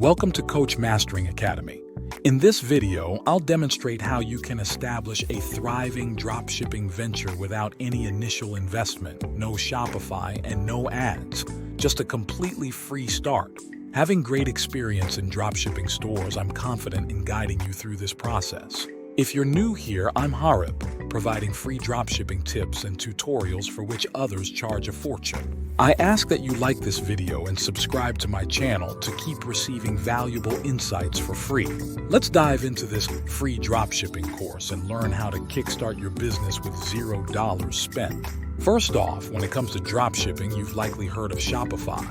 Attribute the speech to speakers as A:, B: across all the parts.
A: Welcome to Coach Mastering Academy. In this video, I'll demonstrate how you can establish a thriving dropshipping venture without any initial investment, no Shopify, and no ads. Just a completely free start. Having great experience in dropshipping stores, I'm confident in guiding you through this process. If you're new here, I'm Harib, providing free dropshipping tips and tutorials for which others charge a fortune. I ask that you like this video and subscribe to my channel to keep receiving valuable insights for free. Let's dive into this free dropshipping course and learn how to kickstart your business with $0 spent. First off, when it comes to dropshipping, you've likely heard of Shopify.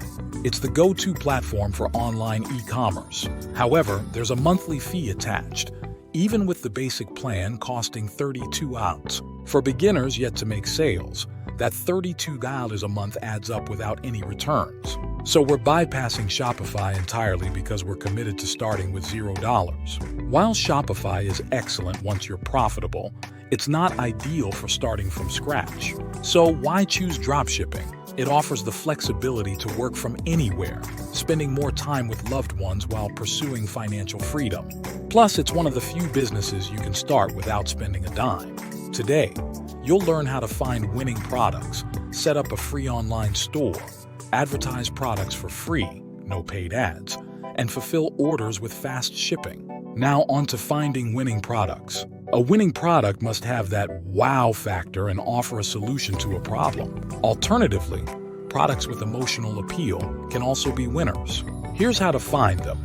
A: It's the go-to platform for online e-commerce. However, there's a monthly fee attached, even with the basic plan costing $32. For beginners yet to make sales, that $32 a month adds up without any returns. So we're bypassing Shopify entirely because we're committed to starting with $0. While Shopify is excellent once you're profitable, it's not ideal for starting from scratch. So why choose dropshipping? It offers the flexibility to work from anywhere, spending more time with loved ones while pursuing financial freedom. Plus, it's one of the few businesses you can start without spending a dime. Today, you'll learn how to find winning products, set up a free online store, advertise products for free, no paid ads, and fulfill orders with fast shipping. Now on to finding winning products. A winning product must have that wow factor and offer a solution to a problem. Alternatively, products with emotional appeal can also be winners. Here's how to find them.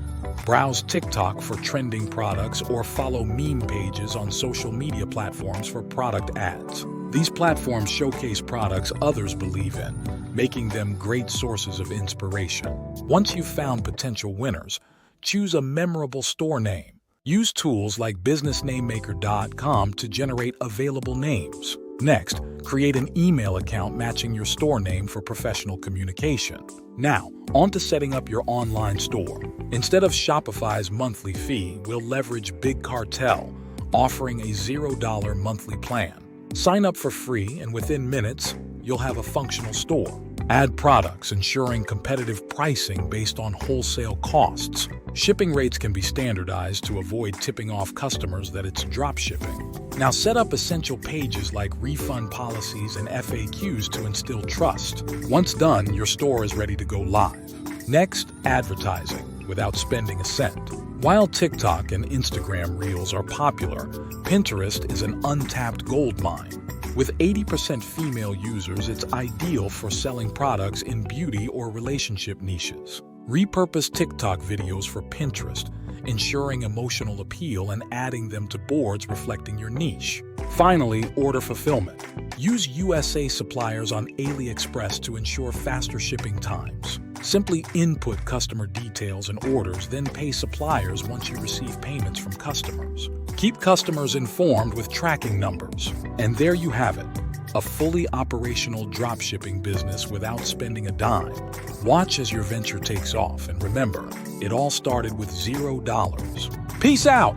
A: Browse TikTok for trending products or follow meme pages on social media platforms for product ads. These platforms showcase products others believe in, making them great sources of inspiration. Once you've found potential winners, choose a memorable store name. Use tools like businessnamemaker.com to generate available names. Next, create an email account matching your store name for professional communication. Now, on to setting up your online store. Instead of Shopify's monthly fee, we'll leverage Big Cartel, offering a $0 monthly plan. Sign up for free, and within minutes, you'll have a functional store. Add products, ensuring competitive pricing based on wholesale costs. Shipping rates can be standardized to avoid tipping off customers that it's drop shipping. Now set up essential pages like refund policies and FAQs to instill trust. Once done, your store is ready to go live. Next, advertising without spending a cent. While TikTok and Instagram Reels are popular, Pinterest is an untapped goldmine. With 80% female users, it's ideal for selling products in beauty or relationship niches. Repurpose TikTok videos for Pinterest, ensuring emotional appeal and adding them to boards reflecting your niche. Finally, order fulfillment. Use USA suppliers on AliExpress to ensure faster shipping times. Simply input customer details and orders, then pay suppliers once you receive payments from customers. Keep customers informed with tracking numbers. And there you have it, a fully operational dropshipping business without spending a dime. Watch as your venture takes off, and remember, it all started with $0. Peace out!